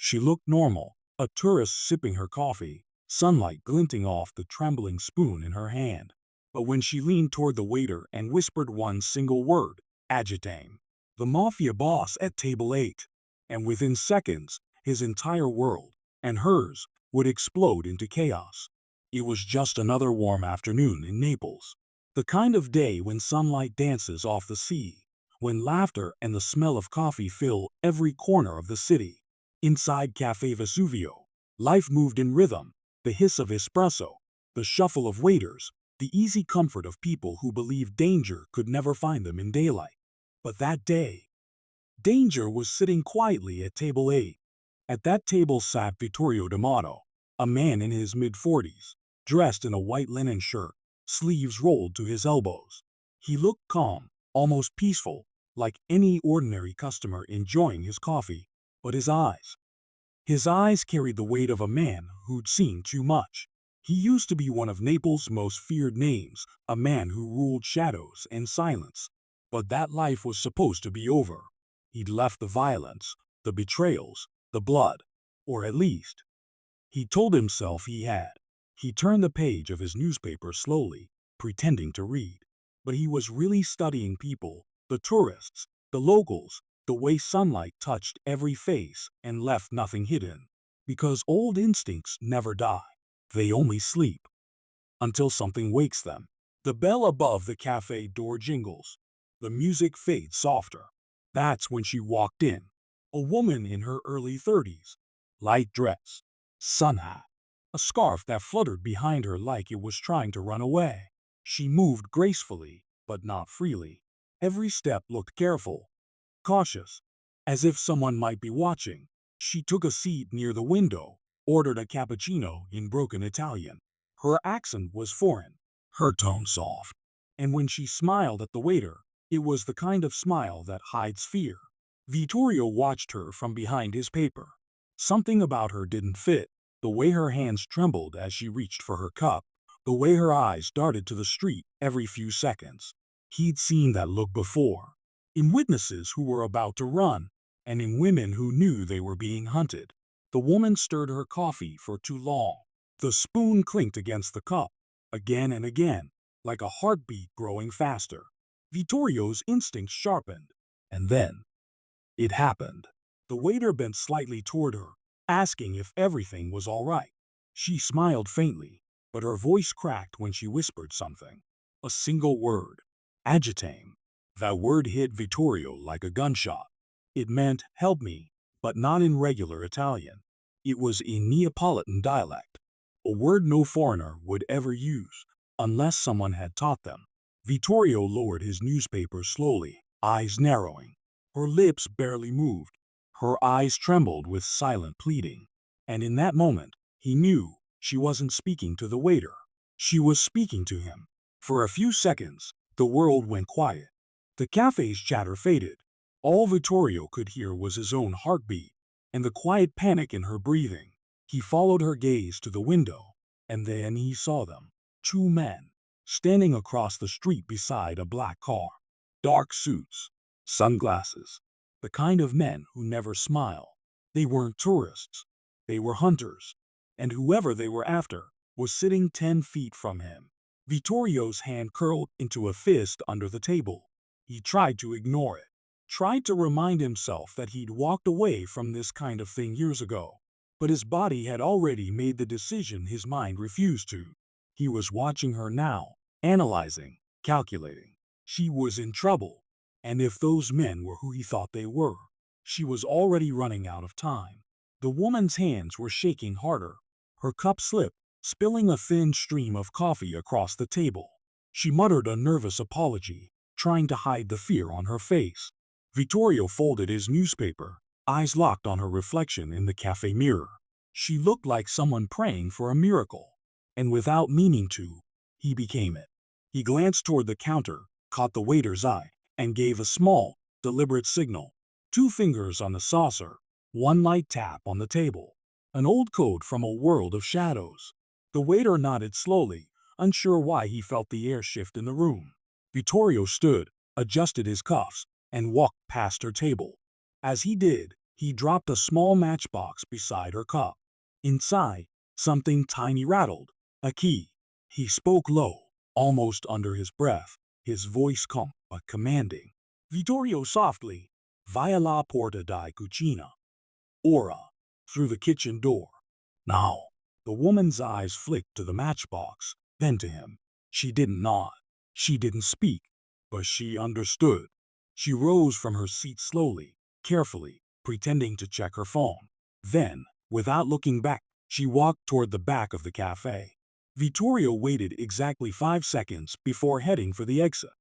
She looked normal, a tourist sipping her coffee, sunlight glinting off the trembling spoon in her hand. But when she leaned toward the waiter and whispered one single word, "Agitame," the mafia boss at table 8, and within seconds, his entire world, and hers, would explode into chaos. It was just another warm afternoon in Naples. The kind of day when sunlight dances off the sea, when laughter and the smell of coffee fill every corner of the city. Inside Cafe Vesuvio, life moved in rhythm, the hiss of espresso, the shuffle of waiters, the easy comfort of people who believed danger could never find them in daylight. But that day, danger was sitting quietly at table 8. At that table sat Vittorio D'Amato, a man in his mid-40s, dressed in a white linen shirt, sleeves rolled to his elbows. He looked calm, almost peaceful, like any ordinary customer enjoying his coffee, but his eyes carried the weight of a man who'd seen too much. He used to be one of Naples' most feared names, a man who ruled shadows and silence. But that life was supposed to be over. He'd left the violence, the betrayals, the blood, or at least, he told himself he had. He turned the page of his newspaper slowly, pretending to read. But he was really studying people, the tourists, the locals, the way sunlight touched every face and left nothing hidden. Because old instincts never die. They only sleep. Until something wakes them. The bell above the cafe door jingles. The music fades softer. That's when she walked in. A woman in her early 30s. Light dress. Sun hat. A scarf that fluttered behind her like it was trying to run away. She moved gracefully, but not freely. Every step looked careful, cautious, as if someone might be watching. She took a seat near the window, ordered a cappuccino in broken Italian. Her accent was foreign, her tone soft, and when she smiled at the waiter, it was the kind of smile that hides fear. Vittorio watched her from behind his paper. Something about her didn't fit, the way her hands trembled as she reached for her cup, the way her eyes darted to the street every few seconds. He'd seen that look before, in witnesses who were about to run, and in women who knew they were being hunted. The woman stirred her coffee for too long. The spoon clinked against the cup, again and again, like a heartbeat growing faster. Vittorio's instincts sharpened. And then, it happened. The waiter bent slightly toward her, asking if everything was all right. She smiled faintly, but her voice cracked when she whispered something. A single word. Agitame. That word hit Vittorio like a gunshot. It meant, "help me," but not in regular Italian. It was in Neapolitan dialect, a word no foreigner would ever use, unless someone had taught them. Vittorio lowered his newspaper slowly, eyes narrowing. Her lips barely moved. Her eyes trembled with silent pleading. And in that moment, he knew she wasn't speaking to the waiter. She was speaking to him. For a few seconds, the world went quiet. The cafe's chatter faded. All Vittorio could hear was his own heartbeat and the quiet panic in her breathing. He followed her gaze to the window, and then he saw them. Two men, standing across the street beside a black car. Dark suits, sunglasses, the kind of men who never smile. They weren't tourists. They were hunters. And whoever they were after was sitting 10 feet from him. Vittorio's hand curled into a fist under the table. He tried to ignore it, tried to remind himself that he'd walked away from this kind of thing years ago. But his body had already made the decision his mind refused to. He was watching her now, analyzing, calculating. She was in trouble. And if those men were who he thought they were, she was already running out of time. The woman's hands were shaking harder. Her cup slipped, spilling a thin stream of coffee across the table. She muttered a nervous apology, trying to hide the fear on her face. Vittorio folded his newspaper, eyes locked on her reflection in the cafe mirror. She looked like someone praying for a miracle. And without meaning to, he became it. He glanced toward the counter, caught the waiter's eye, and gave a small, deliberate signal. 2 fingers on the saucer, 1 light tap on the table. An old code from a world of shadows. The waiter nodded slowly, unsure why he felt the air shift in the room. Vittorio stood, adjusted his cuffs, and walked past her table. As he did, He dropped a small matchbox beside her cup. Inside, something tiny rattled. A key. He spoke low, almost under his breath, his voice calm but commanding. Vittorio softly, via la porta di cucina. Ora, through the kitchen door. Now. The woman's eyes flicked to the matchbox, then to him. She didn't nod. She didn't speak, but she understood. She rose from her seat slowly, carefully, pretending to check her phone. Then, without looking back, she walked toward the back of the cafe. Vittorio waited exactly 5 seconds before heading for the exit.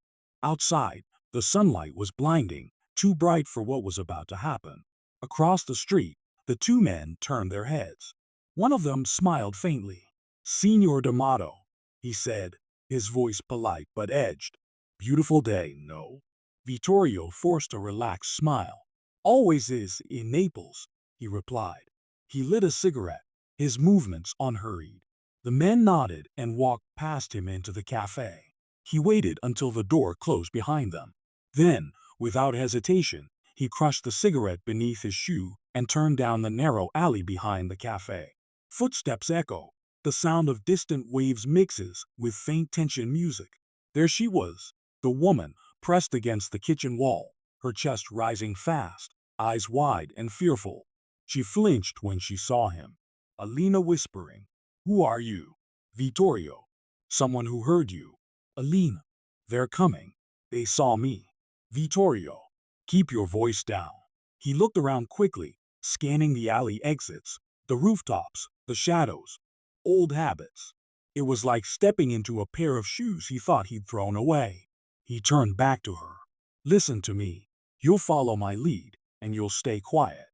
Outside, the sunlight was blinding, too bright for what was about to happen. Across the street, the two men turned their heads. One of them smiled faintly. "Signor D'Amato," he said, his voice polite but edged. "Beautiful day, no?" Vittorio forced a relaxed smile. "Always is in Naples," he replied. He lit a cigarette, his movements unhurried. The men nodded and walked past him into the cafe. He waited until the door closed behind them. Then, without hesitation, he crushed the cigarette beneath his shoe and turned down the narrow alley behind the cafe. Footsteps echo. The sound of distant waves mixes with faint tension music. There she was, the woman, pressed against the kitchen wall, her chest rising fast, eyes wide and fearful. She flinched when she saw him. Alina whispering, "Who are you?" "Vittorio." "Someone who heard you." "Alina." "They're coming." "They saw me." "Vittorio, keep your voice down." He looked around quickly, scanning the alley exits, the rooftops, the shadows. Old habits. It was like stepping into a pair of shoes he thought he'd thrown away. He turned back to her. "Listen to me. You'll follow my lead, and you'll stay quiet.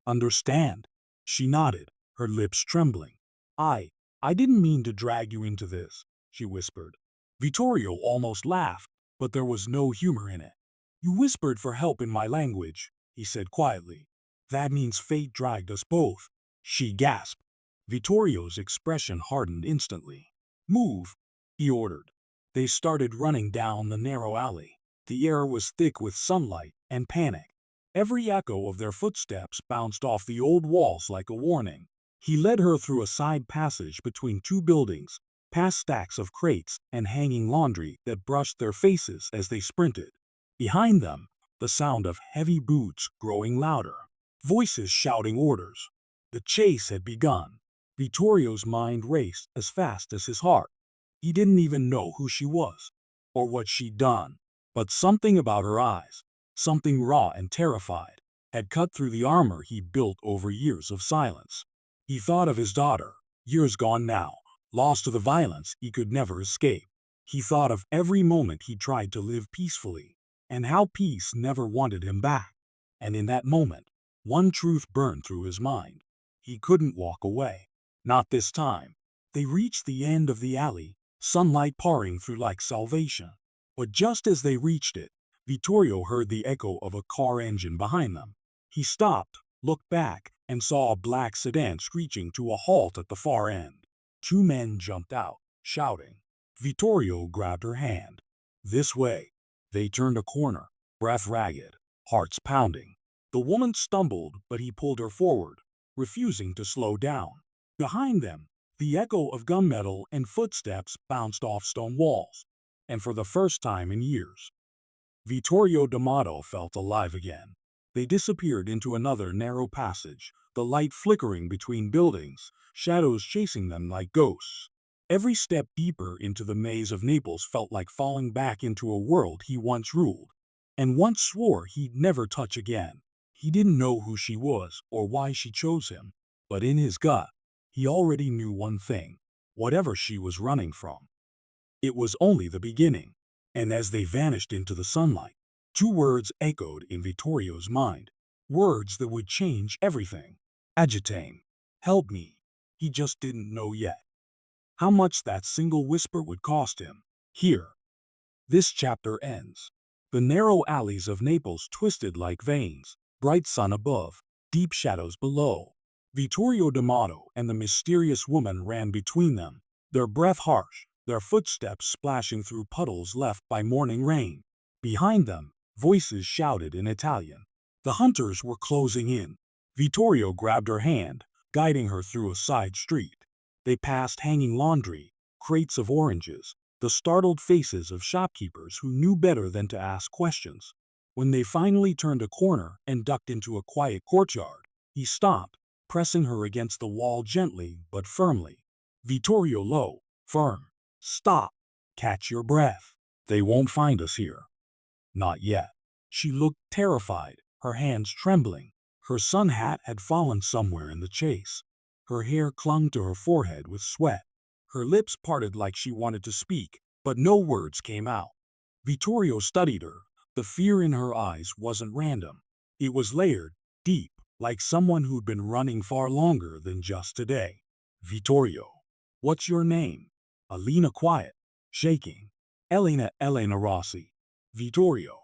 Understand?" She nodded, her lips trembling. I didn't mean to drag you into this," she whispered. Vittorio almost laughed, but there was no humor in it. "You whispered for help in my language," he said quietly. "That means fate dragged us both." She gasped. Vittorio's expression hardened instantly. "Move," he ordered. They started running down the narrow alley. The air was thick with sunlight and panic. Every echo of their footsteps bounced off the old walls like a warning. He led her through a side passage between two buildings, past stacks of crates and hanging laundry that brushed their faces as they sprinted. Behind them, the sound of heavy boots growing louder, voices shouting orders. The chase had begun. Vittorio's mind raced as fast as his heart. He didn't even know who she was, or what she'd done, but something about her eyes, something raw and terrified, had cut through the armor he'd built over years of silence. He thought of his daughter, years gone now, lost to the violence he could never escape. He thought of every moment he tried to live peacefully, and how peace never wanted him back. And in that moment, one truth burned through his mind. He couldn't walk away. Not this time. They reached the end of the alley, sunlight pouring through like salvation. But just as they reached it, Vittorio heard the echo of a car engine behind them. He stopped, looked back, and saw a black sedan screeching to a halt at the far end. Two men jumped out, shouting. Vittorio grabbed her hand. "This way." They turned a corner, breath ragged, hearts pounding. The woman stumbled, but he pulled her forward, refusing to slow down. Behind them, the echo of gunmetal and footsteps bounced off stone walls. And for the first time in years, Vittorio D'Amato felt alive again. They disappeared into another narrow passage, the light flickering between buildings, shadows chasing them like ghosts. Every step deeper into the maze of Naples felt like falling back into a world he once ruled, and once swore he'd never touch again. He didn't know who she was or why she chose him, but in his gut, he already knew one thing: whatever she was running from, it was only the beginning. And as they vanished into the sunlight, two words echoed in Vittorio's mind, words that would change everything. Agitate. Help me. He just didn't know yet how much that single whisper would cost him. Here, this chapter ends. The narrow alleys of Naples twisted like veins, bright sun above, deep shadows below. Vittorio D'Amato and the mysterious woman ran between them, their breath harsh, their footsteps splashing through puddles left by morning rain. Behind them, voices shouted in Italian. The hunters were closing in. Vittorio grabbed her hand, guiding her through a side street. They passed hanging laundry, crates of oranges, the startled faces of shopkeepers who knew better than to ask questions. When they finally turned a corner and ducked into a quiet courtyard, he stopped, pressing her against the wall gently but firmly. Vittorio low, firm. Stop. Catch your breath. They won't find us here. Not yet. She looked terrified, her hands trembling. Her sun hat had fallen somewhere in the chase. Her hair clung to her forehead with sweat. Her lips parted like she wanted to speak, but no words came out. Vittorio studied her. The fear in her eyes wasn't random. It was layered, deep, like someone who'd been running far longer than just today. Vittorio. What's your name? Alina quiet, shaking. Elena Rossi. Vittorio.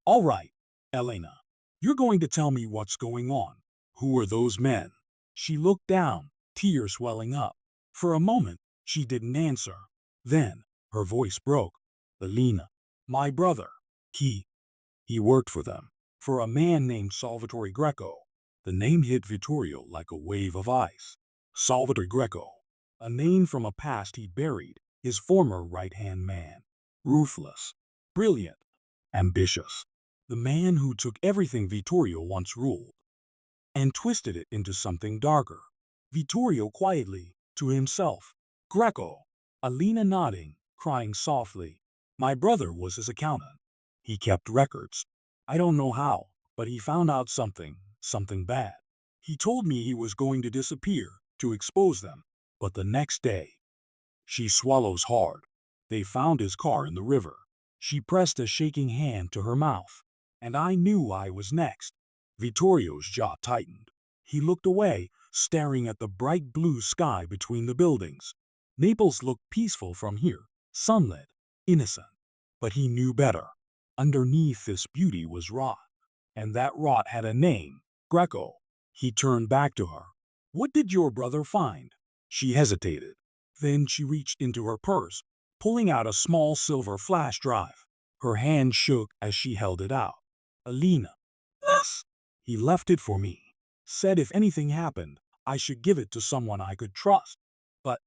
All right, Elena. You're going to tell me what's going on. Who are those men? She looked down, tears welling up. For a moment, she didn't answer. Then, her voice broke. Alina. My brother. He worked for them. For a man named Salvatore Greco. The name hit Vittorio like a wave of ice. Salvatore Greco. A name from a past he buried, his former right-hand man. Ruthless. Brilliant. Ambitious. The man who took everything Vittorio once ruled and twisted it into something darker. Vittorio quietly, to himself. Greco. Alina nodding, crying softly. My brother was his accountant. He kept records. I don't know how, but he found out something bad. He told me he was going to disappear, to expose them. But the next day, she swallows hard. They found his car in the river. She pressed a shaking hand to her mouth. And I knew I was next. Vittorio's jaw tightened. He looked away, staring at the bright blue sky between the buildings. Naples looked peaceful from here, sunlit, innocent. But he knew better. Underneath this beauty was rot. And that rot had a name, Greco. He turned back to her. What did your brother find? She hesitated. Then she reached into her purse, pulling out a small silver flash drive. Her hand shook as she held it out. Alina. Yes. He left it for me. Said if anything happened, I should give it to someone I could trust. But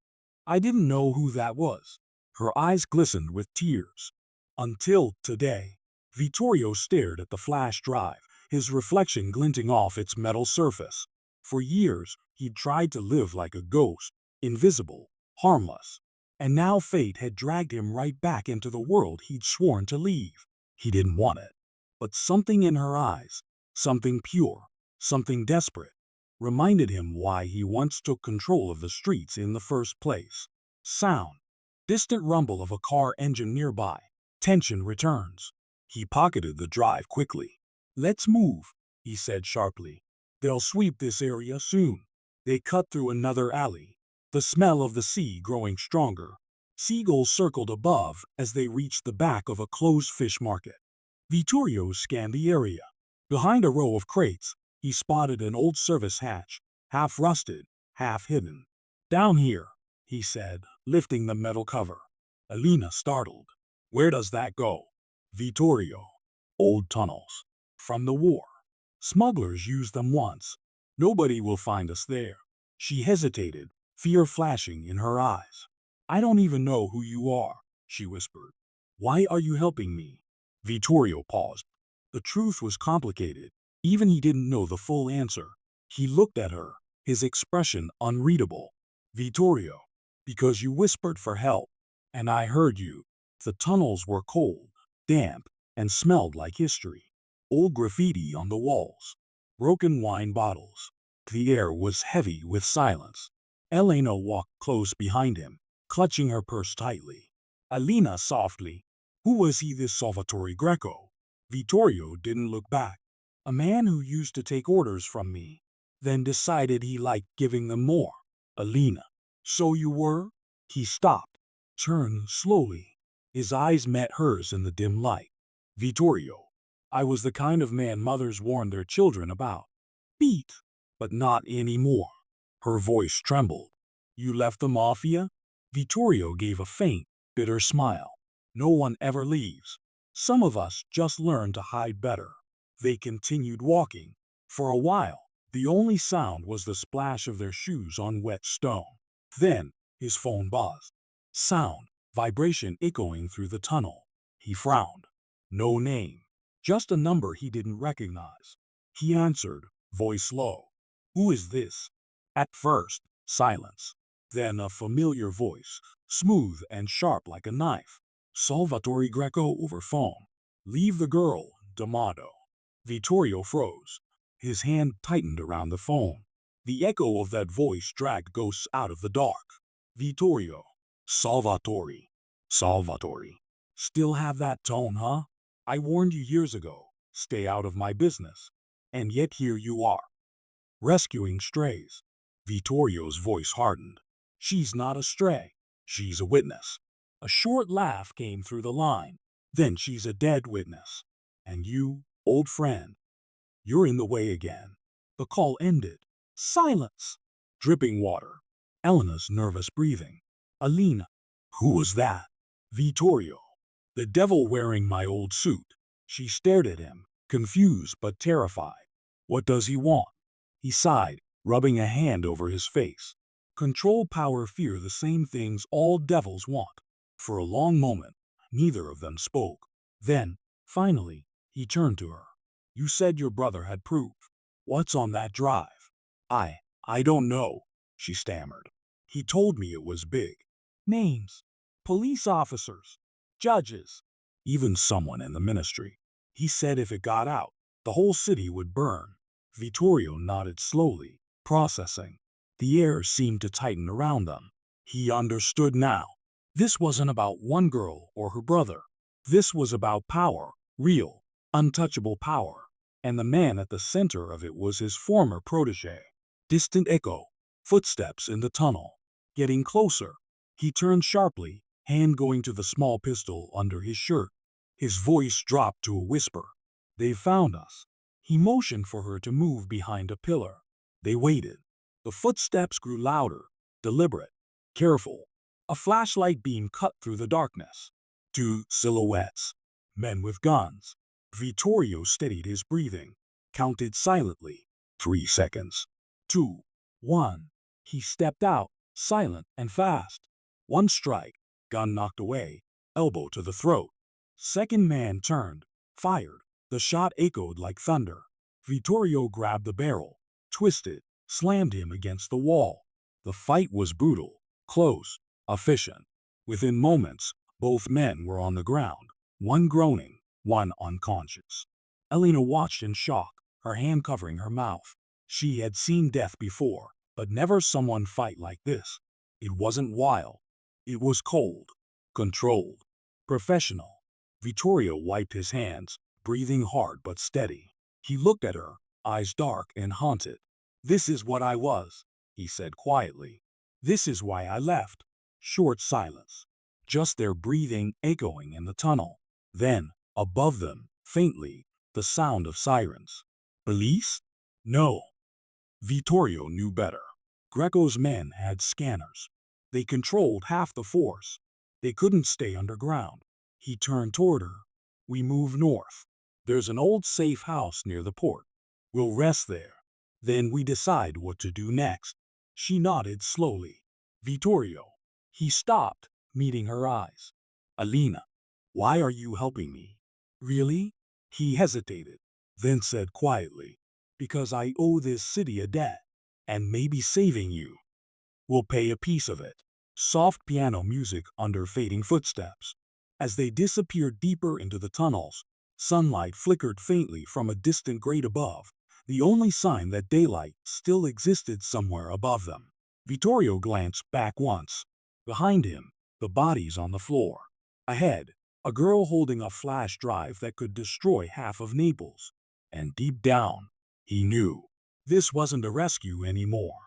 I didn't know who that was. Her eyes glistened with tears. Until today, Vittorio stared at the flash drive, his reflection glinting off its metal surface. For years, he'd tried to live like a ghost, invisible, harmless. And now fate had dragged him right back into the world he'd sworn to leave. He didn't want it. But something in her eyes, something pure, something desperate, reminded him why he once took control of the streets in the first place. Sound. Distant rumble of a car engine nearby. Tension returns. He pocketed the drive quickly. Let's move, he said sharply. They'll sweep this area soon. They cut through another alley, the smell of the sea growing stronger. Seagulls circled above as they reached the back of a closed fish market. Vittorio scanned the area. Behind a row of crates, he spotted an old service hatch, half rusted, half hidden. Down here, he said, lifting the metal cover. Alina startled. Where does that go? Vittorio. Old tunnels. From the war. Smugglers used them once. Nobody will find us there. She hesitated, fear flashing in her eyes. I don't even know who you are, she whispered. Why are you helping me? Vittorio paused. The truth was complicated. Even he didn't know the full answer. He looked at her, his expression unreadable. Vittorio, because you whispered for help, and I heard you. The tunnels were cold, damp, and smelled like history. Old graffiti on the walls. Broken wine bottles. The air was heavy with silence. Elena walked close behind him, clutching her purse tightly. Alina softly. Who was he, this Salvatore Greco? Vittorio didn't look back. A man who used to take orders from me, then decided he liked giving them more. Alina. So you were? He stopped, turned slowly. His eyes met hers in the dim light. Vittorio. I was the kind of man mothers warned their children about. Beat. But not anymore. Her voice trembled. You left the Mafia? Vittorio gave a faint, bitter smile. No one ever leaves. Some of us just learn to hide better. They continued walking. For a while, The only sound was the splash of their shoes on wet stone. Then, his phone buzzed. Sound, vibration echoing through the tunnel. He frowned. No name. Just a number he didn't recognize. He answered, voice low. Who is this? At first, silence. Then a familiar voice, smooth and sharp like a knife. Salvatore Greco over phone. Leave the girl, D'Amato. Vittorio froze. His hand tightened around the phone. The echo of that voice dragged ghosts out of the dark. Vittorio. Salvatore. Salvatore. Still have that tone, huh? I warned you years ago. Stay out of my business. And yet here you are. Rescuing strays. Vittorio's voice hardened. She's not a stray. She's a witness. A short laugh came through the line. Then she's a dead witness. And you, old friend, you're in the way again. The call ended. Silence. Dripping water. Elena's nervous breathing. Alina. Who was that? Vittorio. The devil wearing my old suit. She stared at him, confused but terrified. What does he want? He sighed, rubbing a hand over his face. Control, power, fear, the same things all devils want. For a long moment, neither of them spoke. Then, finally, he turned to her. You said your brother had proof. What's on that drive? I don't know, she stammered. He told me it was big. Names. Police officers. Judges. Even someone in the ministry. He said if it got out, the whole city would burn. Vittorio nodded slowly, processing. The air seemed to tighten around them. He understood now. This wasn't about one girl or her brother. This was about power, real, untouchable power. And the man at the center of it was his former protege. Distant echo, footsteps in the tunnel. Getting closer. He turned sharply, hand going to the small pistol under his shirt. His voice dropped to a whisper. They've found us. He motioned for her to move behind a pillar. They waited. The footsteps grew louder, deliberate, careful. A flashlight beam cut through the darkness. Two silhouettes. Men with guns. Vittorio steadied his breathing, counted silently. 3 seconds. 2. 1. He stepped out, silent and fast. One strike, gun knocked away, elbow to the throat. Second man turned, fired. The shot echoed like thunder. Vittorio grabbed the barrel, twisted, slammed him against the wall. The fight was brutal, close, efficient. Within moments, both men were on the ground, one groaning, one unconscious. Elena watched in shock, her hand covering her mouth. She had seen death before, but never someone fight like this. It wasn't wild. It was cold, controlled, professional. Vittorio wiped his hands, breathing hard but steady. He looked at her, eyes dark and haunted. This is what I was, he said quietly. This is why I left. Short silence. Just their breathing echoing in the tunnel. Then, above them, faintly, the sound of sirens. Police? No. Vittorio knew better. Greco's men had scanners. They controlled half the force. They couldn't stay underground. He turned toward her. We move north. There's an old safe house near the port. We'll rest there. Then we decide what to do next. She nodded slowly. Vittorio. He stopped, meeting her eyes. Alina, why are you helping me? Really? He hesitated, then said quietly, because I owe this city a debt, and maybe saving you will pay a piece of it. Soft piano music under fading footsteps. As they disappeared deeper into the tunnels, sunlight flickered faintly from a distant grate above, the only sign that daylight still existed somewhere above them. Vittorio glanced back once. Behind him, the bodies on the floor. Ahead, a girl holding a flash drive that could destroy half of Naples. And deep down, he knew this wasn't a rescue anymore.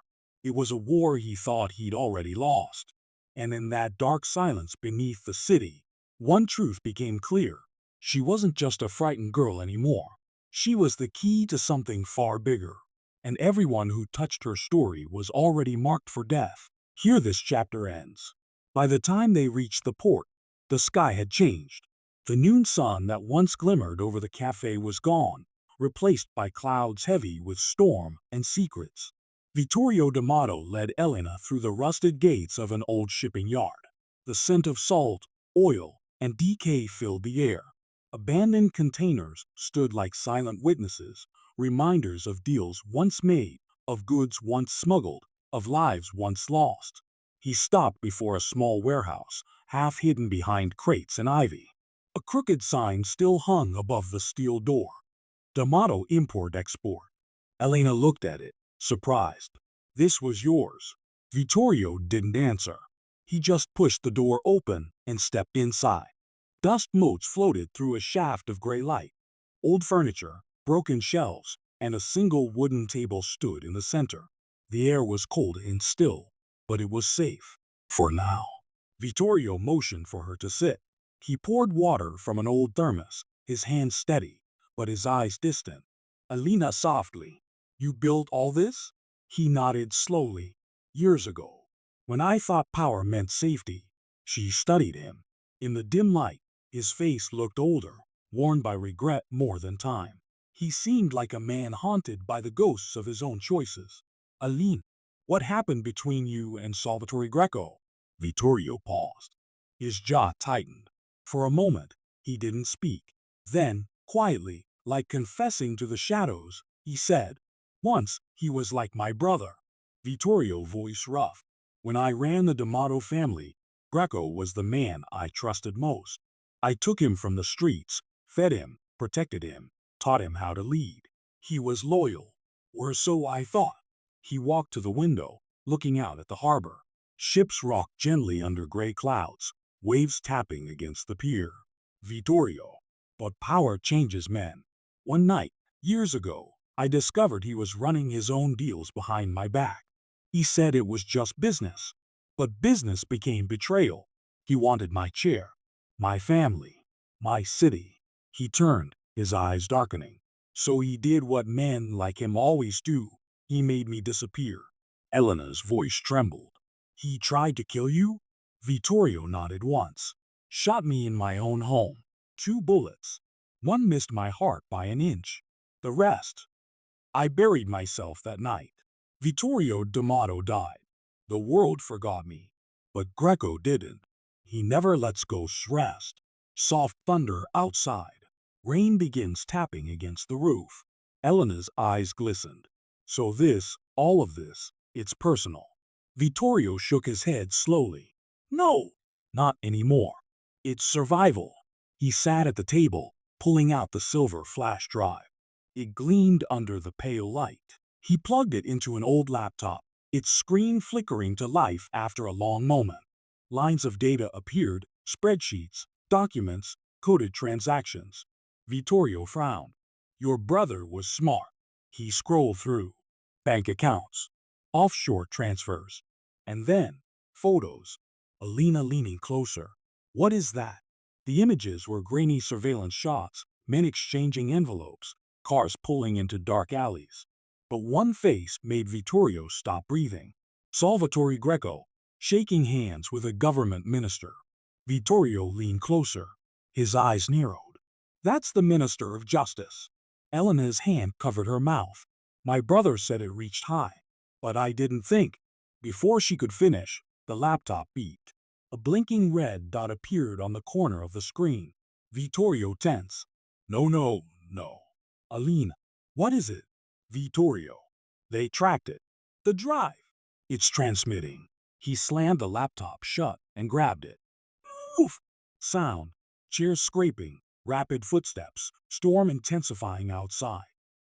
It was a war he thought he'd already lost. And in that dark silence beneath the city, one truth became clear. She wasn't just a frightened girl anymore. She was the key to something far bigger. And everyone who touched her story was already marked for death. Here this chapter ends. By the time they reached the port, the sky had changed. The noon sun that once glimmered over the cafe was gone, replaced by clouds heavy with storm and secrets. Vittorio D'Amato led Elena through the rusted gates of an old shipping yard. The scent of salt, oil, and decay filled the air. Abandoned containers stood like silent witnesses, reminders of deals once made, of goods once smuggled, of lives once lost. He stopped before a small warehouse, half hidden behind crates and ivy. A crooked sign still hung above the steel door. D'Amato Import-Export. Elena looked at it, surprised. This was yours. Vittorio didn't answer. He just pushed the door open and stepped inside. Dust motes floated through a shaft of gray light. Old furniture, broken shelves, and a single wooden table stood in the center. The air was cold and still, but it was safe. For now. Vittorio motioned for her to sit. He poured water from an old thermos, his hands steady, but his eyes distant. Elena softly. You built all this? He nodded slowly. Years ago. When I thought power meant safety. She studied him. In the dim light, his face looked older, worn by regret more than time. He seemed like a man haunted by the ghosts of his own choices. Aline, what happened between you and Salvatore Greco? Vittorio paused. His jaw tightened. For a moment, he didn't speak. Then, quietly, like confessing to the shadows, he said, Once he was like my brother. Vittorio voice rough. When I ran the D'Amato family, Greco was the man I trusted most. I took him from the streets, fed him, protected him, taught him how to lead. He was loyal, or so I thought. He walked to the window, looking out at the harbor. Ships rocked gently under gray clouds, waves tapping against the pier. Vittorio. But power changes men. One night, years ago, I discovered he was running his own deals behind my back. He said it was just business. But business became betrayal. He wanted my chair, my family, my city. He turned, his eyes darkening. So he did what men like him always do. He made me disappear. Elena's voice trembled. He tried to kill you? Vittorio nodded once. Shot me in my own home. 2 bullets. One missed my heart by an inch. The rest. I buried myself that night. Vittorio D'Amato died. The world forgot me. But Greco didn't. He never lets ghosts rest. Soft thunder outside. Rain begins tapping against the roof. Elena's eyes glistened. So this, all of this, it's personal. Vittorio shook his head slowly. No, not anymore. It's survival. He sat at the table, pulling out the silver flash drive. It gleamed under the pale light. He plugged it into an old laptop, its screen flickering to life after a long moment. Lines of data appeared, spreadsheets, documents, coded transactions. Vittorio frowned. Your brother was smart. He scrolled through. Bank accounts, offshore transfers, and then photos. Elena leaning closer. What is that? The images were grainy surveillance shots, men exchanging envelopes, cars pulling into dark alleys. But one face made Vittorio stop breathing. Salvatore Greco, shaking hands with a government minister. Vittorio leaned closer. His eyes narrowed. That's the Minister of Justice. Elena's hand covered her mouth. My brother said it reached high. But I didn't think. Before she could finish, the laptop beeped. A blinking red dot appeared on the corner of the screen. Vittorio tense. No, no, no. Alina, what is it? Vittorio. They tracked it. The drive. It's transmitting. He slammed the laptop shut and grabbed it. Oof! Sound. Chairs scraping. Rapid footsteps. Storm intensifying outside.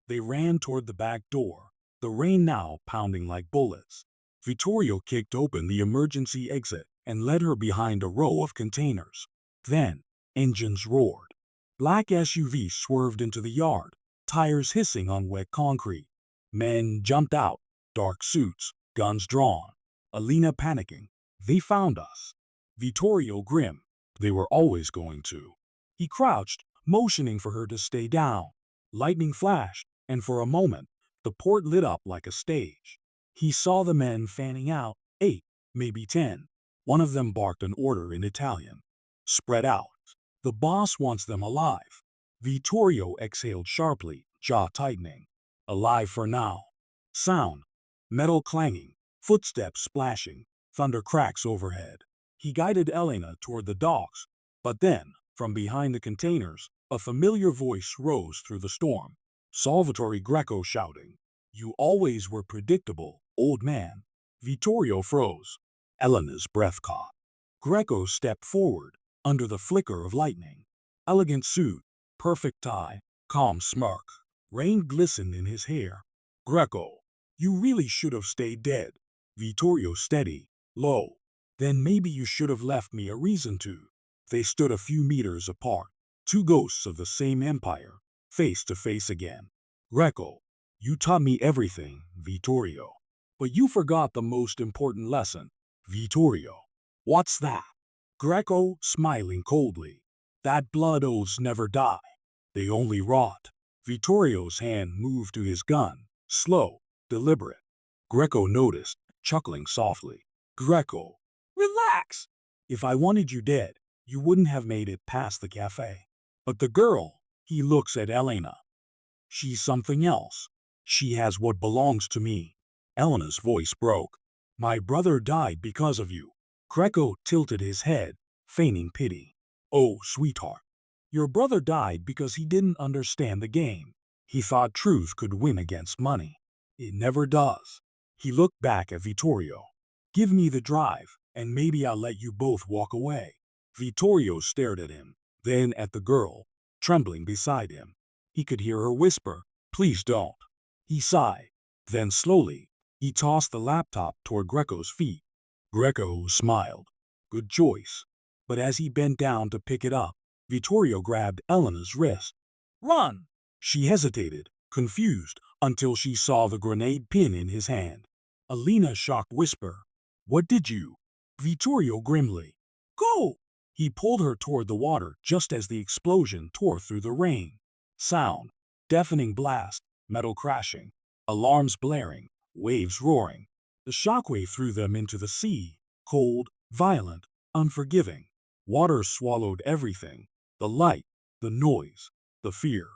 They ran toward the back door, the rain now pounding like bullets. Vittorio kicked open the emergency exit and led her behind a row of containers. Then, engines roared. Black SUVs swerved into the yard, tires hissing on wet concrete. Men jumped out, dark suits, guns drawn. Alina panicking. They found us. Vittorio grim. They were always going to. He crouched, motioning for her to stay down. Lightning flashed, and for a moment, the port lit up like a stage. He saw the men fanning out, 8, maybe 10. One of them barked an order in Italian. Spread out. The boss wants them alive. Vittorio exhaled sharply, jaw tightening. Alive for now. Sound. Metal clanging, footsteps splashing, thunder cracks overhead. He guided Elena toward the docks, but then, from behind the containers, a familiar voice rose through the storm. Salvatore Greco shouting, "You always were predictable, old man." Vittorio froze. Elena's breath caught. Greco stepped forward, under the flicker of lightning. Elegant suit, perfect tie, calm smirk. Rain glistened in his hair. "Greco, you really should have stayed dead." Vittorio steady, low. "Then maybe you should have left me a reason to." They stood a few meters apart, two ghosts of the same empire, face to face again. "Greco, you taught me everything, Vittorio. But you forgot the most important lesson." Vittorio, "What's that?" Greco, smiling coldly, "That blood oaths never die. They only rot." Vittorio's hand moved to his gun, slow, deliberate. Greco noticed, chuckling softly. "Greco, relax. If I wanted you dead, you wouldn't have made it past the cafe. But the girl," he looks at Elena, "she's something else. She has what belongs to me." Elena's voice broke. "My brother died because of you." Greco tilted his head, feigning pity. "Oh, sweetheart. Your brother died because he didn't understand the game. He thought truth could win against money. It never does." He looked back at Vittorio. "Give me the drive, and maybe I'll let you both walk away." Vittorio stared at him, then at the girl, trembling beside him. He could hear her whisper, "Please don't." He sighed. Then slowly, he tossed the laptop toward Greco's feet. Greco smiled. "Good choice." But as he bent down to pick it up, Vittorio grabbed Elena's wrist. "Run!" She hesitated, confused, until she saw the grenade pin in his hand. Elena's shocked whisper, "What did you?" Vittorio grimly, "Go!" He pulled her toward the water just as the explosion tore through the rain. Sound, deafening blast, metal crashing, alarms blaring, waves roaring. The shockwave threw them into the sea, cold, violent, unforgiving. Water swallowed everything, the light, the noise, the fear.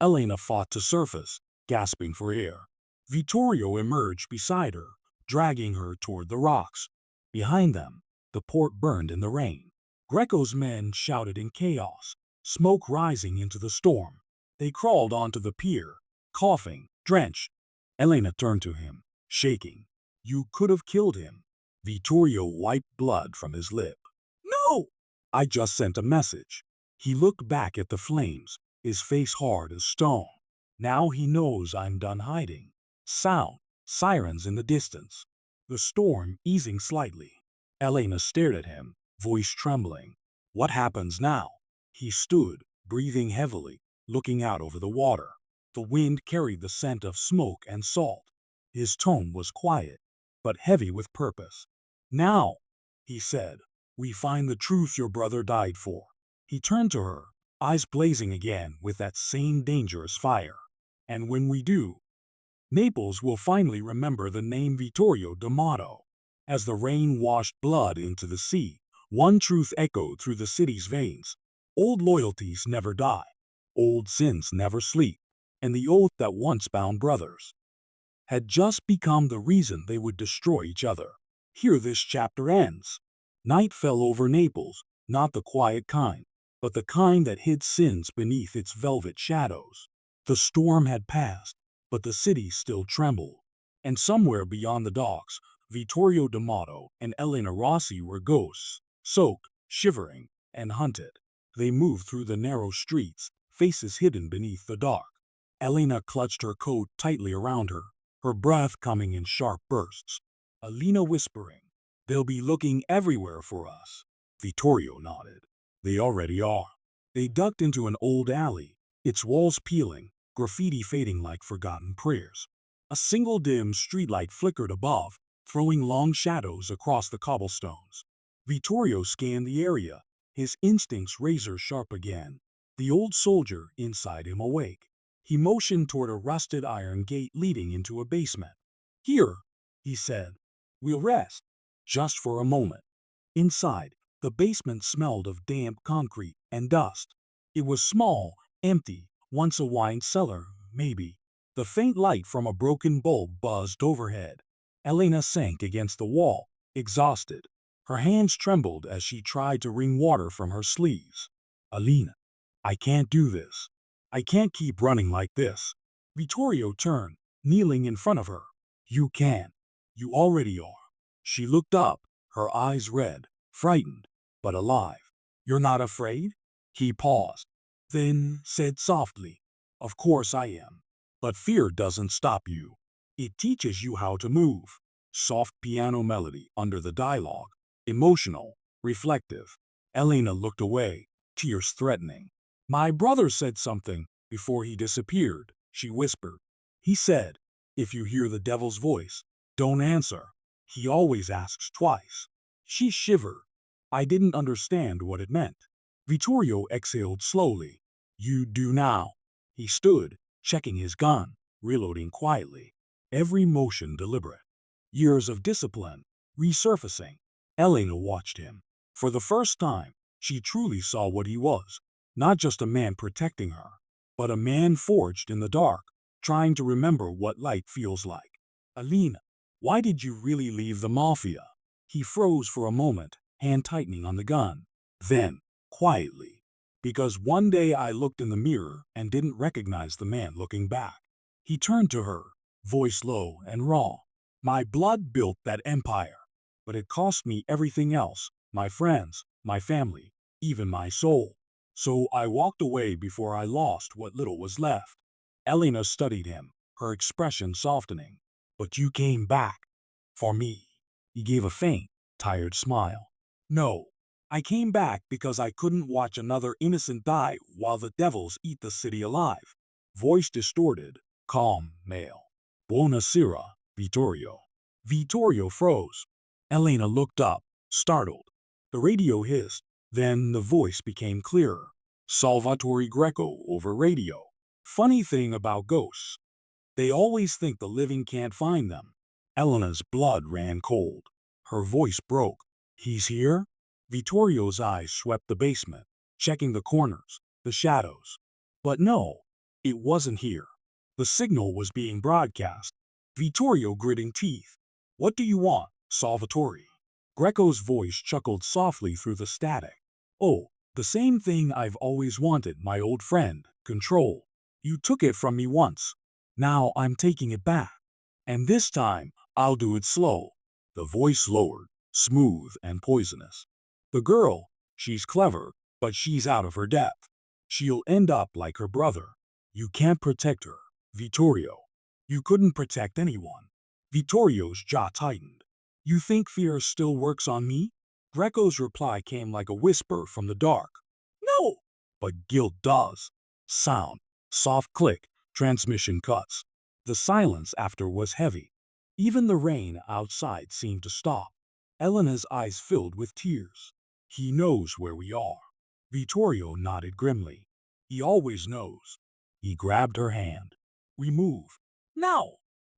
Elena fought to surface, gasping for air. Vittorio emerged beside her, dragging her toward the rocks. Behind them, the port burned in the rain. Greco's men shouted in chaos, smoke rising into the storm. They crawled onto the pier, coughing, drenched. Elena turned to him, shaking. "You could have killed him." Vittorio wiped blood from his lip. "No!" "I just sent a message." He looked back at the flames, his face hard as stone. "Now he knows I'm done hiding." Sound, sirens in the distance. The storm easing slightly. Elena stared at him, voice trembling. "What happens now?" He stood, breathing heavily, looking out over the water. The wind carried the scent of smoke and salt. His tone was quiet, but heavy with purpose. "Now," he said, "we find the truth your brother died for." He turned to her, eyes blazing again with that same dangerous fire. "And when we do, Naples will finally remember the name Vittorio D'Amato." As the rain washed blood into the sea, one truth echoed through the city's veins. Old loyalties never die. Old sins never sleep. And the oath that once bound brothers had just become the reason they would destroy each other. Here this chapter ends. Night fell over Naples, not the quiet kind, but the kind that hid sins beneath its velvet shadows. The storm had passed, but the city still trembled. And somewhere beyond the docks, Vittorio D'Amato and Elena Rossi were ghosts, soaked, shivering, and hunted. They moved through the narrow streets, faces hidden beneath the dark. Elena clutched her coat tightly around her, her breath coming in sharp bursts. Elena whispering, "They'll be looking everywhere for us." Vittorio nodded. "They already are." They ducked into an old alley, its walls peeling, graffiti fading like forgotten prayers. A single dim streetlight flickered above, throwing long shadows across the cobblestones. Vittorio scanned the area, his instincts razor-sharp again, the old soldier inside him awake. He motioned toward a rusted iron gate leading into a basement. "Here," he said. "We'll rest." Just for a moment. Inside, the basement smelled of damp concrete and dust. It was small, empty, once a wine cellar, maybe. The faint light from a broken bulb buzzed overhead. Elena sank against the wall, exhausted. Her hands trembled as she tried to wring water from her sleeves. Alina, I can't do this. I can't keep running like this. Vittorio turned, kneeling in front of her. You can. You already are. She looked up, her eyes red, frightened, but alive. You're not afraid? He paused, then said softly, Of course I am. But fear doesn't stop you. It teaches you how to move. Soft piano melody under the dialogue. Emotional, reflective. Elena looked away, tears threatening. My brother said something before he disappeared, she whispered. He said, if you hear the devil's voice, don't answer. He always asks twice. She shivered. I didn't understand what it meant. Vittorio exhaled slowly. You do now. He stood, checking his gun, reloading quietly. Every motion deliberate. Years of discipline, resurfacing. Elena watched him. For the first time, she truly saw what he was. Not just a man protecting her, but a man forged in the dark, trying to remember what light feels like. Alina, why did you really leave the Mafia? He froze for a moment, hand tightening on the gun. Then, quietly, because one day I looked in the mirror and didn't recognize the man looking back. He turned to her, voice low and raw. My blood built that empire, but it cost me everything else, my friends, my family, even my soul. So I walked away before I lost what little was left. Elena studied him, her expression softening. But you came back. For me. He gave a faint, tired smile. No, I came back because I couldn't watch another innocent die while the devils eat the city alive. Voice distorted, calm, male. Buonasera, Vittorio. Vittorio froze. Elena looked up, startled. The radio hissed, then the voice became clearer. Salvatore Greco over radio. Funny thing about ghosts. They always think the living can't find them. Elena's blood ran cold. Her voice broke. He's here? Vittorio's eyes swept the basement, checking the corners, the shadows. But no, it wasn't here. The signal was being broadcast. Vittorio gritting teeth. What do you want, Salvatore? Greco's voice chuckled softly through the static. Oh, the same thing I've always wanted, my old friend, control. You took it from me once. Now I'm taking it back. And this time, I'll do it slow. The voice lowered, smooth and poisonous. The girl, she's clever, but she's out of her depth. She'll end up like her brother. You can't protect her, Vittorio. You couldn't protect anyone. Vittorio's jaw tightened. You think fear still works on me? Greco's reply came like a whisper from the dark. No! But guilt does. Sound, soft click, transmission cuts. The silence after was heavy. Even the rain outside seemed to stop. Elena's eyes filled with tears. He knows where we are. Vittorio nodded grimly. He always knows. He grabbed her hand. We move. Now!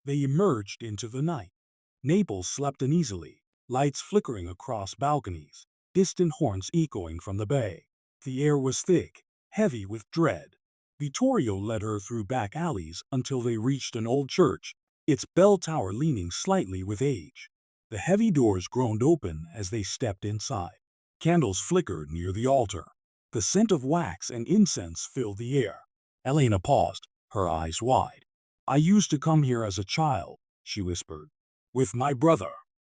They emerged into the night. Naples slept uneasily, lights flickering across balconies, distant horns echoing from the bay. The air was thick, heavy with dread. Vittorio led her through back alleys until they reached an old church, its bell tower leaning slightly with age. The heavy doors groaned open as they stepped inside. Candles flickered near the altar. The scent of wax and incense filled the air. Elena paused, her eyes wide. I used to come here as a child, she whispered. With my brother.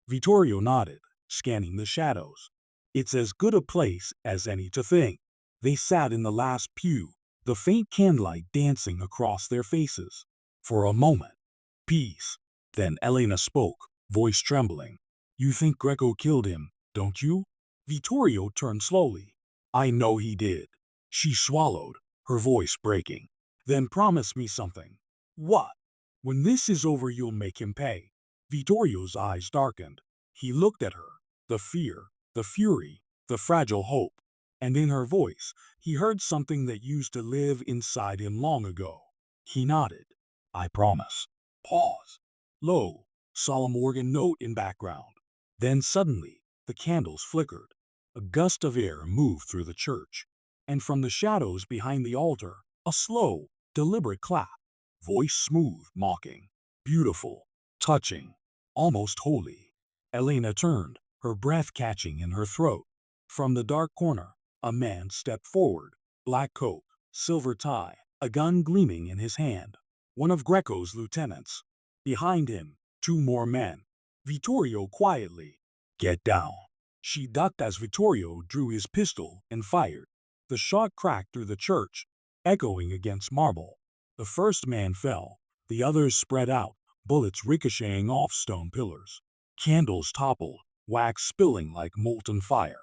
Vittorio nodded, scanning the shadows. It's as good a place as any to think. They sat in the last pew, the faint candlelight dancing across their faces. For a moment, peace. Then Elena spoke, voice trembling. You think Greco killed him, don't you? Vittorio turned slowly. I know he did. She swallowed, her voice breaking. Then promise me something. What? When this is over, you'll make him pay. Vittorio's eyes darkened. He looked at her, the fear, the fury, the fragile hope. And in her voice, he heard something that used to live inside him long ago. He nodded. I promise. Pause. Low, solemn organ note in background. Then suddenly, the candles flickered. A gust of air moved through the church. And from the shadows behind the altar, a slow, deliberate clap. voice smooth, mocking, beautiful, touching, almost holy. Elena turned, her breath catching in her throat. From the dark corner, a man stepped forward, black coat, silver tie, a gun gleaming in his hand. One of Greco's lieutenants. Behind him, two more men. Vittorio quietly. Get down. She ducked as Vittorio drew his pistol and fired. The shot cracked through the church, echoing against marble. The first man fell. The others spread out, bullets ricocheting off stone pillars. Candles toppled, wax spilling like molten fire.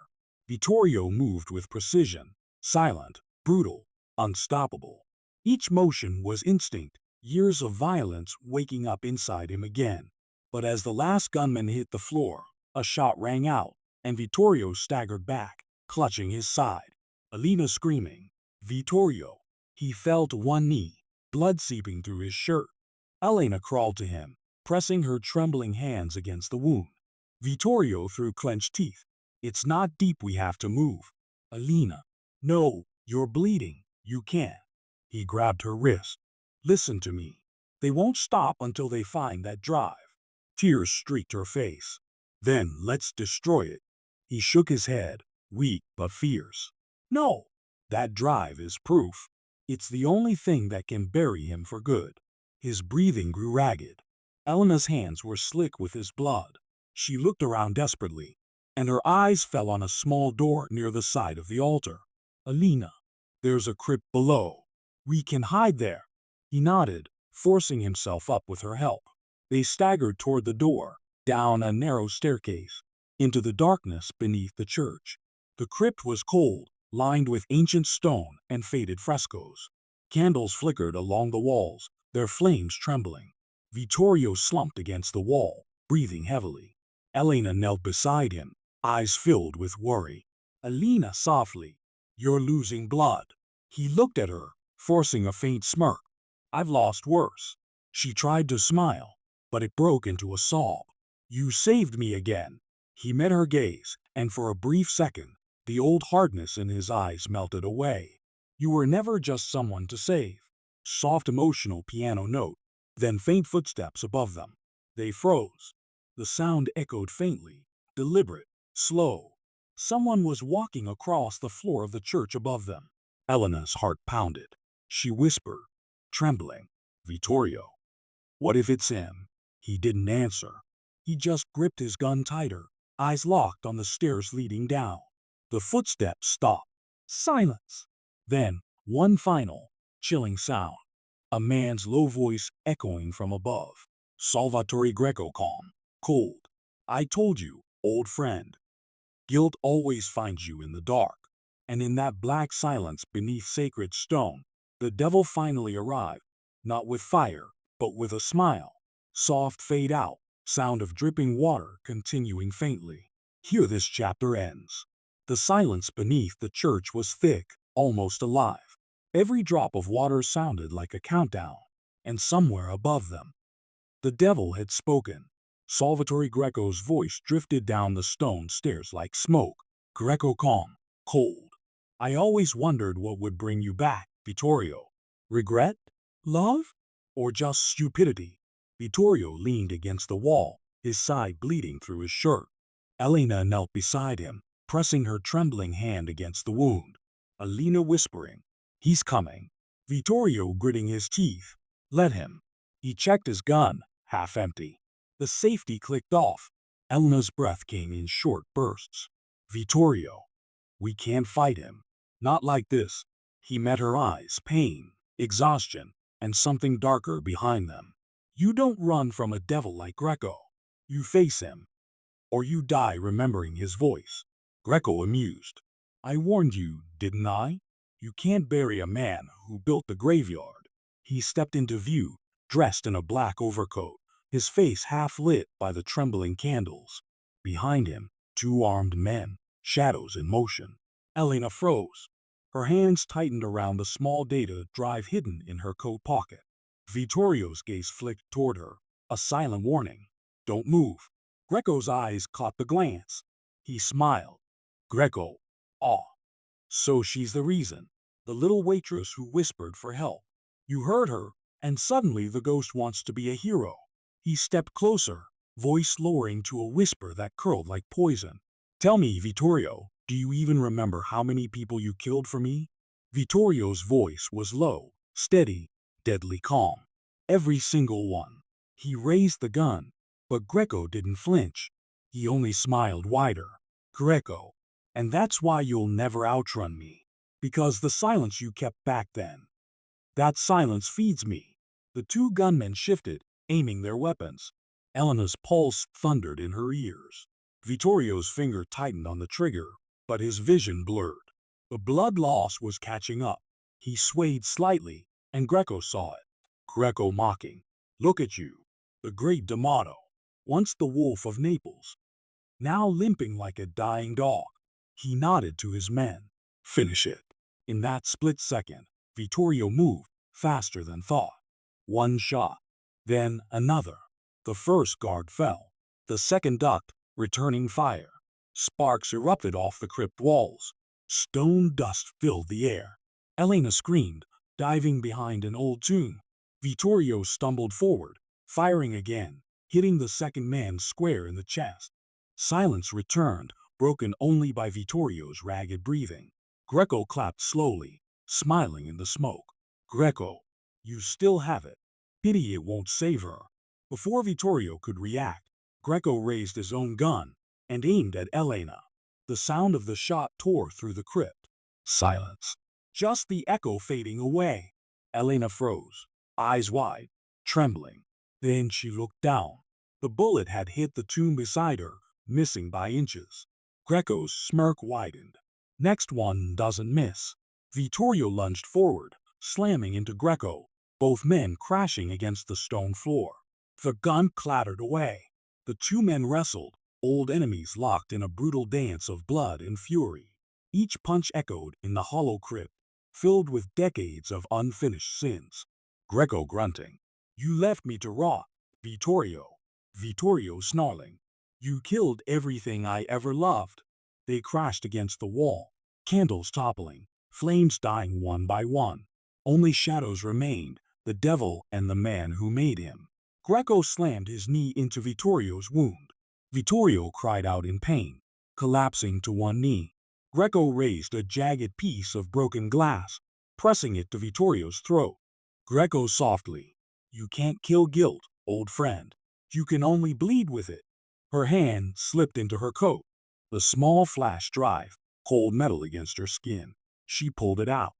Vittorio moved with precision, silent, brutal, unstoppable. Each motion was instinct, years of violence waking up inside him again. But as the last gunman hit the floor, a shot rang out, and Vittorio staggered back, clutching his side. Elena screaming, Vittorio! He fell to one knee, blood seeping through his shirt. Elena crawled to him, pressing her trembling hands against the wound. Vittorio through clenched teeth. It's not deep, we have to move. Elena. No, you're bleeding. You can't. He grabbed her wrist. Listen to me. They won't stop until they find that drive. Tears streaked her face. Then let's destroy it. He shook his head, weak but fierce. No, that drive is proof. It's the only thing that can bury him for good. His breathing grew ragged. Elena's hands were slick with his blood. She looked around desperately, and her eyes fell on a small door near the side of the altar. Elena, there's a crypt below. We can hide there. He nodded, forcing himself up with her help. They staggered toward the door, down a narrow staircase, into the darkness beneath the church. The crypt was cold, lined with ancient stone and faded frescoes. Candles flickered along the walls, their flames trembling. Vittorio slumped against the wall, breathing heavily. Elena knelt beside him, eyes filled with worry. Elena softly, you're losing blood. He looked at her, forcing a faint smirk. I've lost worse. She tried to smile, but it broke into a sob. You saved me again. He met her gaze, and for a brief second, the old hardness in his eyes melted away. You were never just someone to save. Soft emotional piano note, then faint footsteps above them. They froze. The sound echoed faintly, deliberate, slow. Someone was walking across the floor of the church above them. Elena's heart pounded. She whispered, trembling, Vittorio. What if it's him? He didn't answer. He just gripped his gun tighter, eyes locked on the stairs leading down. The footsteps stopped. Silence. Then, one final, chilling sound. A man's low voice echoing from above. Salvatore Greco, calm, cold. I told you, old friend. Guilt always finds you in the dark. And in that black silence beneath sacred stone, the devil finally arrived, not with fire, but with a smile. Soft fade out, sound of dripping water continuing faintly. Here this chapter ends. The silence beneath the church was thick, almost alive. Every drop of water sounded like a countdown, and somewhere above them, the devil had spoken. Salvatore Greco's voice drifted down the stone stairs like smoke. Greco calm, cold. I always wondered what would bring you back, Vittorio. Regret? Love? Or just stupidity? Vittorio leaned against the wall, his side bleeding through his shirt. Elena knelt beside him, pressing her trembling hand against the wound. Elena whispering, he's coming. Vittorio gritting his teeth. Let him. He checked his gun, half empty. The safety clicked off. Elena's breath came in short bursts. Vittorio. We can't fight him. Not like this. He met her eyes, pain, exhaustion, and something darker behind them. You don't run from a devil like Greco. You face him. Or you die remembering his voice. Greco amused. I warned you, didn't I? You can't bury a man who built the graveyard. He stepped into view, dressed in a black overcoat, his face half lit by the trembling candles. Behind him, two armed men, shadows in motion. Elena froze. Her hands tightened around the small data drive hidden in her coat pocket. Vittorio's gaze flicked toward her, a silent warning. Don't move. Greco's eyes caught the glance. He smiled. Greco. Aw. So she's the reason. The little waitress who whispered for help. You heard her. And suddenly the ghost wants to be a hero. He stepped closer, voice lowering to a whisper that curled like poison. Tell me, Vittorio, do you even remember how many people you killed for me? Vittorio's voice was low, steady, deadly calm. Every single one. He raised the gun, but Greco didn't flinch. He only smiled wider. Greco. And that's why you'll never outrun me. Because the silence you kept back then. That silence feeds me. The two gunmen shifted, aiming their weapons. Elena's pulse thundered in her ears. Vittorio's finger tightened on the trigger, but his vision blurred. The blood loss was catching up. He swayed slightly, and Greco saw it. Greco mocking. Look at you, the great D'Amato, once the wolf of Naples, now limping like a dying dog. He nodded to his men. Finish it. In that split second, Vittorio moved faster than thought. One shot, then another. The first guard fell. The second ducked, returning fire. Sparks erupted off the crypt walls. Stone dust filled the air. Elena screamed, diving behind an old tomb. Vittorio stumbled forward, firing again, hitting the second man square in the chest. Silence returned, broken only by Vittorio's ragged breathing. Greco clapped slowly, smiling in the smoke. Greco, you still have it. Pity it won't save her. Before Vittorio could react, Greco raised his own gun and aimed at Elena. The sound of the shot tore through the crypt. Silence. Just the echo fading away. Elena froze, eyes wide, trembling. Then she looked down. The bullet had hit the tomb beside her, missing by inches. Greco's smirk widened. Next one doesn't miss. Vittorio lunged forward, slamming into Greco, both men crashing against the stone floor. The gun clattered away. The two men wrestled, old enemies locked in a brutal dance of blood and fury. Each punch echoed in the hollow crypt, filled with decades of unfinished sins. Greco grunting. You left me to rot, Vittorio. Vittorio snarling. You killed everything I ever loved. They crashed against the wall, candles toppling, flames dying one by one. Only shadows remained, the devil and the man who made him. Greco slammed his knee into Vittorio's wound. Vittorio cried out in pain, collapsing to one knee. Greco raised a jagged piece of broken glass, pressing it to Vittorio's throat. Greco softly. You can't kill guilt, old friend. You can only bleed with it. Her hand slipped into her coat. The small flash drive, cold metal against her skin. She pulled it out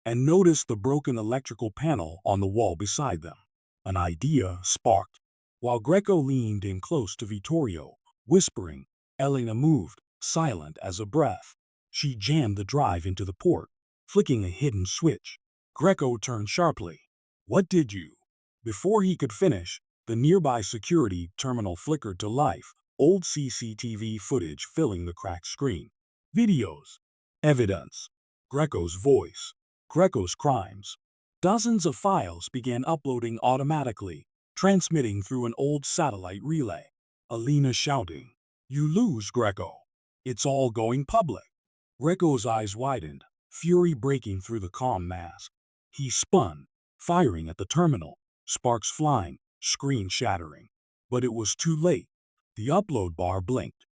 and noticed the broken electrical panel on the wall beside them. An idea sparked. While Greco leaned in close to Vittorio, whispering, Elena moved, silent as a breath. She jammed the drive into the port, flicking a hidden switch. Greco turned sharply. What did you? Before he could finish, the nearby security terminal flickered to life, old CCTV footage filling the cracked screen. Videos. Evidence. Greco's voice. Greco's crimes. Dozens of files began uploading automatically, transmitting through an old satellite relay. Alina shouting, You lose, Greco. It's all going public. Greco's eyes widened, fury breaking through the calm mask. He spun, firing at the terminal, sparks flying, screen shattering. But it was too late. The upload bar blinked.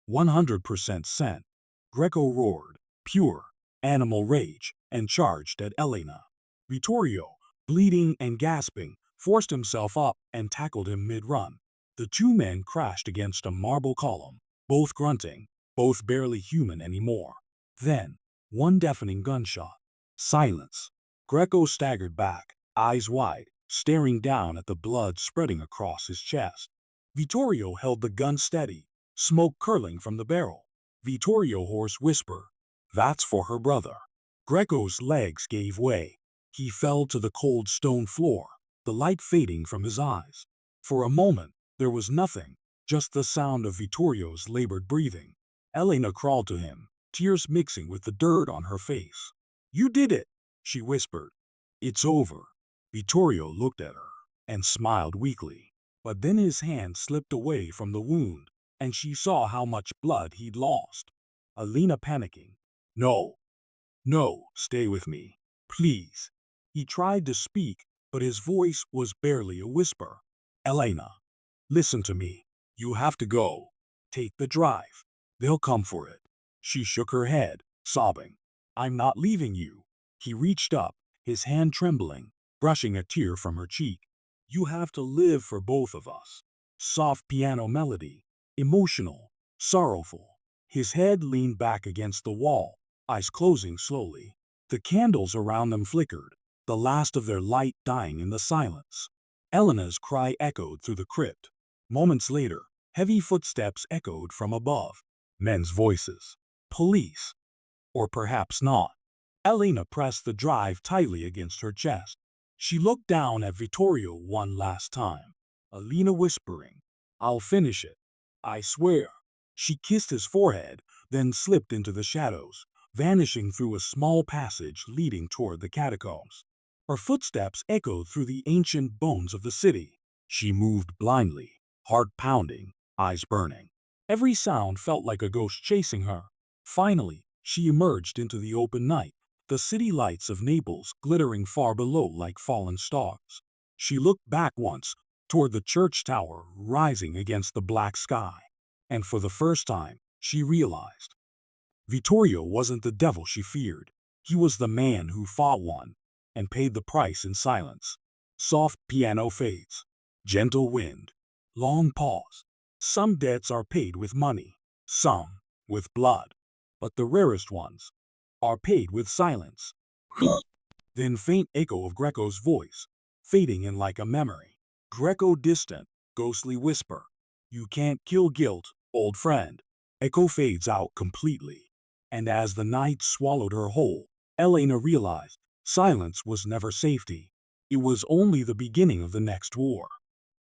100% sent. Greco roared, pure, animal rage, and charged at Elena. Vittorio, bleeding and gasping, forced himself up and tackled him mid-run. The two men crashed against a marble column, both grunting, both barely human anymore. Then, one deafening gunshot. Silence. Greco staggered back, eyes wide, staring down at the blood spreading across his chest. Vittorio held the gun steady, smoke curling from the barrel. Vittorio hoarse whisper, That's for her brother. Greco's legs gave way. He fell to the cold stone floor, the light fading from his eyes. For a moment, there was nothing, just the sound of Vittorio's labored breathing. Elena crawled to him, tears mixing with the dirt on her face. You did it, she whispered. It's over. Vittorio looked at her and smiled weakly. But then his hand slipped away from the wound, and she saw how much blood he'd lost. Alina panicking. No, no, stay with me, please. He tried to speak, but his voice was barely a whisper. "Elena, listen to me. You have to go. Take the drive. They'll come for it." She shook her head, sobbing. "I'm not leaving you." He reached up, his hand trembling, brushing a tear from her cheek. "You have to live for both of us." Soft piano melody, emotional, sorrowful. His head leaned back against the wall, eyes closing slowly. The candles around them flickered, the last of their light dying in the silence. Elena's cry echoed through the crypt. Moments later, heavy footsteps echoed from above. Men's voices. Police. Or perhaps not. Elena pressed the drive tightly against her chest. She looked down at Vittorio one last time. Elena whispering, "I'll finish it. I swear." She kissed his forehead, then slipped into the shadows, vanishing through a small passage leading toward the catacombs. Her footsteps echoed through the ancient bones of the city. She moved blindly, heart pounding, eyes burning. Every sound felt like a ghost chasing her. Finally, she emerged into the open night, the city lights of Naples glittering far below like fallen stars. She looked back once, toward the church tower rising against the black sky, and for the first time, she realized Vittorio wasn't the devil she feared. He was the man who fought one and paid the price in silence. Soft piano fades, gentle wind, long pause. Some debts are paid with money, some with blood, but the rarest ones are paid with silence. Then faint echo of Greco's voice, fading in like a memory. Greco distant, ghostly whisper. "You can't kill guilt, old friend." Echo fades out completely. And as the night swallowed her whole, Elena realized silence was never safety. It was only the beginning of the next war.